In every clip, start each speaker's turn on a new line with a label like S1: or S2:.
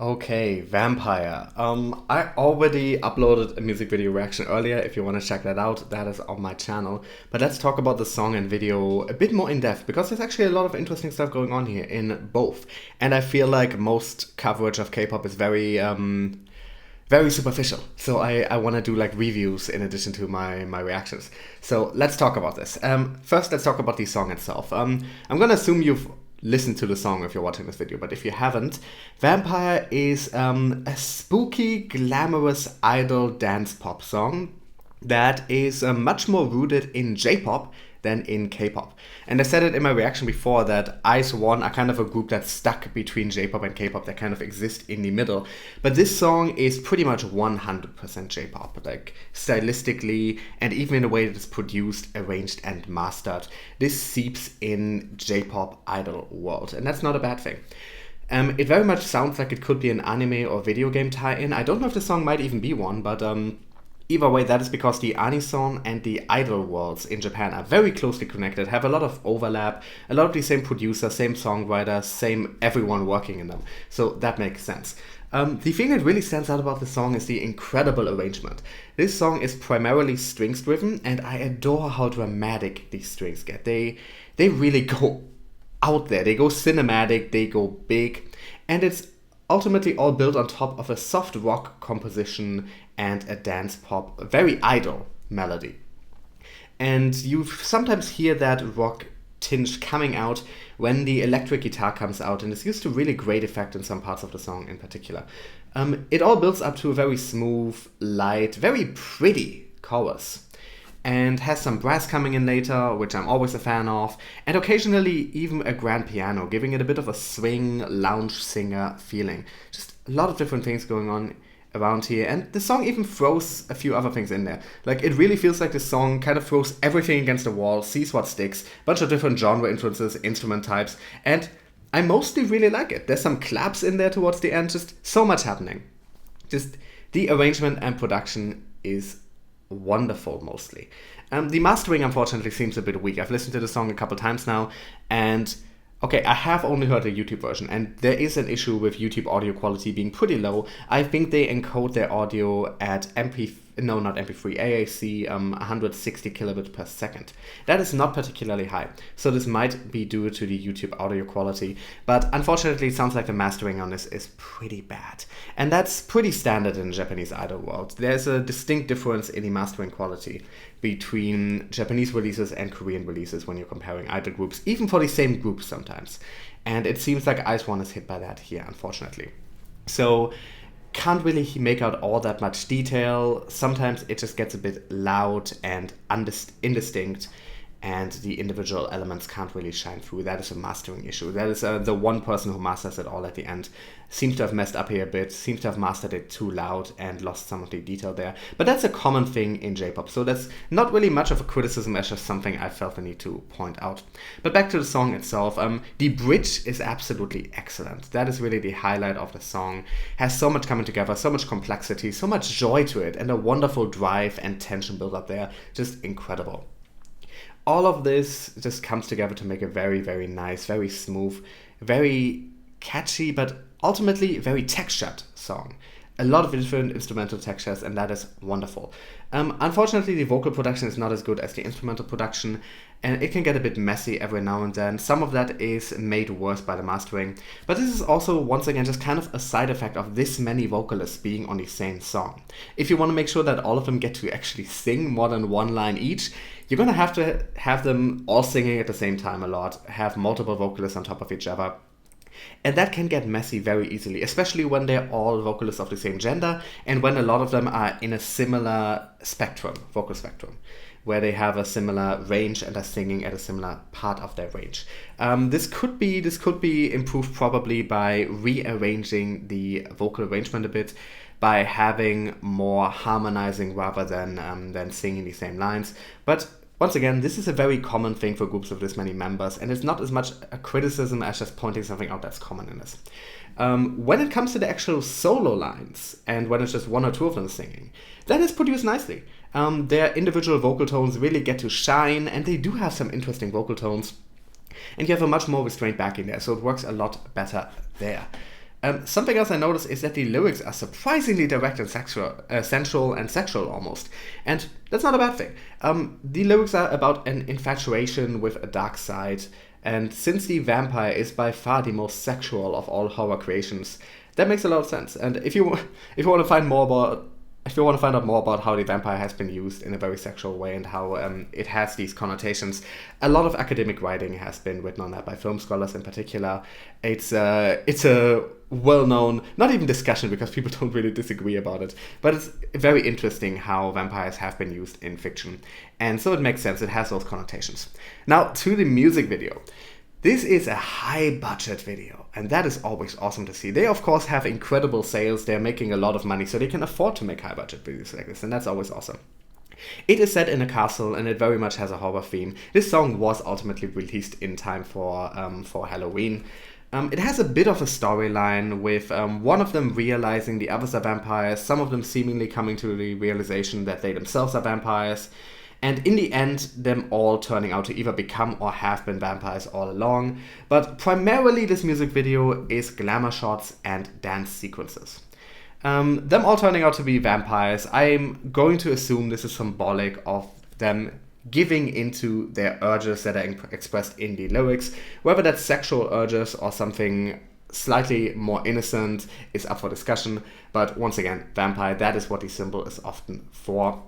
S1: Okay, Vampire. I already uploaded a music video reaction earlier. If you want to check that out, that is on my channel. But let's talk about the song and video a bit more in depth because there's actually a lot of interesting stuff going on here in both. And I feel like most coverage of K-pop is very superficial. So I want to do like reviews in addition to my reactions. So let's talk about this. First, let's talk about the song itself. I'm gonna assume you've listened to the song if you're watching this video, but if you haven't, Vampire is a spooky, glamorous idol dance pop song that is much more rooted in J-pop than in K-pop. And I said it in my reaction before that Aizwan are kind of a group that's stuck between J-pop and K-pop. They kind of exist in the middle. But this song is pretty much 100% J-pop, like stylistically and even in the way that it's produced, arranged and mastered. This seeps in J-pop idol world, and that's not a bad thing. It very much sounds like it could be an anime or video game tie-in. I don't know if the song might even be one, but either way, that is because the Anison and the idol worlds in Japan are very closely connected, have a lot of overlap, a lot of the same producers, same songwriters, same everyone working in them. So that makes sense. The thing that really stands out about the song is the incredible arrangement. This song is primarily strings driven, and I adore how dramatic these strings get. They really go out there. They go cinematic, they go big, and it's ultimately all built on top of a soft rock composition and a dance pop, a very idle melody. And you sometimes hear that rock tinge coming out when the electric guitar comes out, and it's used to really great effect in some parts of the song in particular. It all builds up to a very smooth, light, very pretty chorus, and has some brass coming in later, which I'm always a fan of, and occasionally even a grand piano, giving it a bit of a swing, lounge singer feeling. Just a lot of different things going on around here, and the song even throws a few other things in there. Like, it really feels like the song kind of throws everything against the wall, sees what sticks, bunch of different genre influences, instrument types, and I mostly really like it. There's some claps in there towards the end, just so much happening. Just the arrangement and production is wonderful mostly. The mastering unfortunately seems a bit weak. I've listened to the song a couple times now, and okay, I have only heard the YouTube version, and there is an issue with YouTube audio quality being pretty low. I think they encode their audio at not MP3, AAC 160 kilobits per second. That is not particularly high, so this might be due to the YouTube audio quality, but unfortunately it sounds like the mastering on this is pretty bad. And that's pretty standard in Japanese idol world. There's a distinct difference in the mastering quality between Japanese releases and Korean releases when you're comparing idol groups, even for the same groups sometimes. And it seems like Aizwan is hit by that here, unfortunately. So can't really make out all that much detail. Sometimes it just gets a bit loud and indistinct, and the individual elements can't really shine through. That is a mastering issue. That is the one person who masters it all at the end seems to have messed up here a bit, seems to have mastered it too loud and lost some of the detail there. But that's a common thing in J-pop, so that's not really much of a criticism, as just something I felt the need to point out. But back to the song itself, the bridge is absolutely excellent. That is really the highlight of the song. Has so much coming together, so much complexity, so much joy to it, and a wonderful drive and tension build up there. Just incredible. All of this just comes together to make a very, very nice, very smooth, very catchy, but ultimately very textured song. A lot of different instrumental textures, and that is wonderful. Unfortunately, the vocal production is not as good as the instrumental production, and it can get a bit messy every now and then. Some of that is made worse by the mastering, but this is also, once again, just kind of a side effect of this many vocalists being on the same song. If you want to make sure that all of them get to actually sing more than one line each, you're going to have them all singing at the same time a lot, have multiple vocalists on top of each other. And that can get messy very easily, especially when they're all vocalists of the same gender and when a lot of them are in a similar spectrum, vocal spectrum, where they have a similar range and are singing at a similar part of their range. This could be improved probably by rearranging the vocal arrangement a bit, by having more harmonizing rather than singing the same lines. But once again, this is a very common thing for groups with this many members, and it's not as much a criticism as just pointing something out that's common in this. When it comes to the actual solo lines, and when it's just one or two of them singing, then it's produced nicely. Their individual vocal tones really get to shine, and they do have some interesting vocal tones, and you have a much more restrained backing there, so it works a lot better there. Something else I noticed is that the lyrics are surprisingly direct and sensual and sexual almost. And that's not a bad thing. The lyrics are about an infatuation with a dark side. And since the vampire is by far the most sexual of all horror creations, that makes a lot of sense. And if you want to find out more about how the vampire has been used in a very sexual way and how it has these connotations, a lot of academic writing has been written on that by film scholars in particular. It's a well-known, not even discussion because people don't really disagree about it, but it's very interesting how vampires have been used in fiction. And so it makes sense, it has those connotations. Now to the music video. This is a high-budget video, and that is always awesome to see. They, of course, have incredible sales. They're making a lot of money, so they can afford to make high-budget videos like this, and that's always awesome. It is set in a castle, and it very much has a horror theme. This song was ultimately released in time for Halloween. It has a bit of a storyline with one of them realizing the others are vampires, some of them seemingly coming to the realization that they themselves are vampires, and in the end, them all turning out to either become or have been vampires all along. But primarily this music video is glamour shots and dance sequences. Them all turning out to be vampires, I'm going to assume this is symbolic of them giving into their urges that are expressed in the lyrics. Whether that's sexual urges or something slightly more innocent is up for discussion. But once again, vampire, that is what the symbol is often for.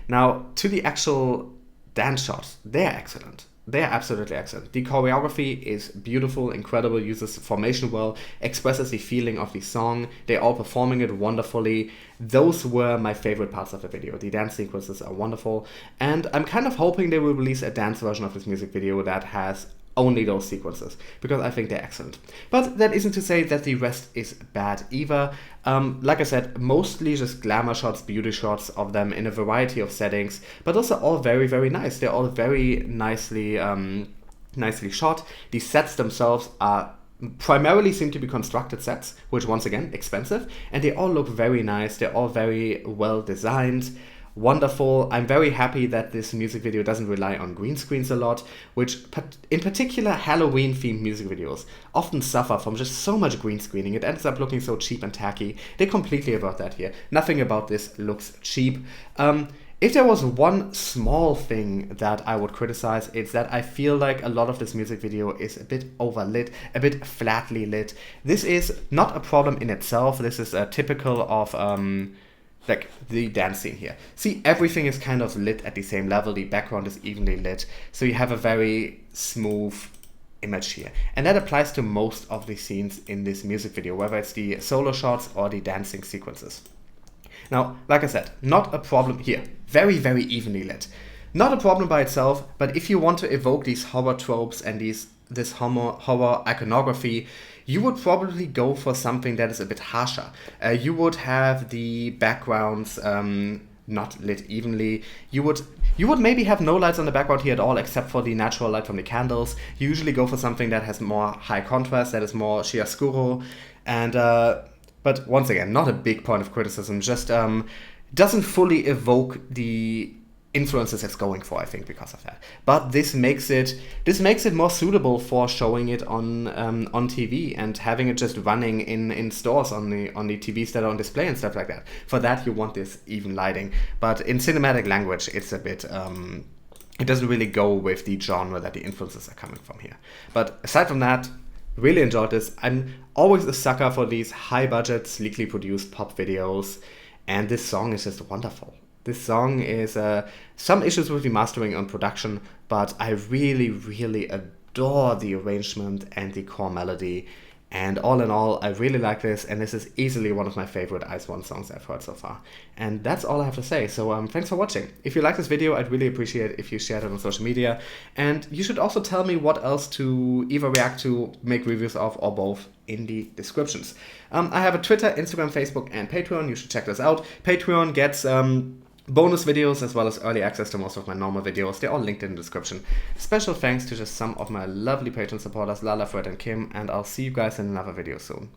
S1: Now, to the actual dance shots, they're excellent. They're absolutely excellent. The choreography is beautiful, incredible, uses formation well, expresses the feeling of the song. They're all performing it wonderfully. Those were my favorite parts of the video. The dance sequences are wonderful, and I'm kind of hoping they will release a dance version of this music video that has only those sequences, because I think they're excellent. But that isn't to say that the rest is bad either. Like I said, mostly just glamour shots, beauty shots of them in a variety of settings, but also all very, very nice. They're all very nicely shot. The sets themselves are primarily seem to be constructed sets, which once again, expensive, and they all look very nice. They're all very well designed. Wonderful. I'm very happy that this music video doesn't rely on green screens a lot, which in particular Halloween themed music videos often suffer from just so much green screening. It ends up looking so cheap and tacky. They completely avert that here. Nothing about this looks cheap. If there was one small thing that I would criticize, it's that I feel like a lot of this music video is a bit overlit, a bit flatly lit. This is not a problem in itself. This is typical of like the dance scene here. See, everything is kind of lit at the same level. The background is evenly lit. So you have a very smooth image here. And that applies to most of the scenes in this music video, whether it's the solo shots or the dancing sequences. Now, like I said, not a problem here. Very, very evenly lit. Not a problem by itself, but if you want to evoke these horror tropes and this horror iconography, you would probably go for something that is a bit harsher. You would have the backgrounds not lit evenly. You would maybe have no lights on the background here at all, except for the natural light from the candles. You usually go for something that has more high contrast, that is more chiaroscuro, and but once again, not a big point of criticism. Just doesn't fully evoke the influences it's going for, I think, because of that. But this makes it more suitable for showing it on TV and having it just running in stores on the TVs that are on display and stuff like that. For that, you want this even lighting. But in cinematic language, it's a bit it doesn't really go with the genre that the influences are coming from here. But aside from that, really enjoyed this. I'm always a sucker for these high-budget, sleekly produced pop videos, and this song is just wonderful. This song is some issues with the mastering and production, but I really, really adore the arrangement and the core melody. And all in all, I really like this, and this is easily one of my favorite Aizwan songs I've heard so far. And that's all I have to say, so thanks for watching. If you like this video, I'd really appreciate it if you shared it on social media, and you should also tell me what else to either react to, make reviews of, or both in the descriptions. I have a Twitter, Instagram, Facebook, and Patreon. You should check this out. Patreon gets bonus videos as well as early access to most of my normal videos. They're all linked in the description. Special thanks to just some of my lovely Patreon supporters, Lala, Fred, and Kim, and I'll see you guys in another video soon.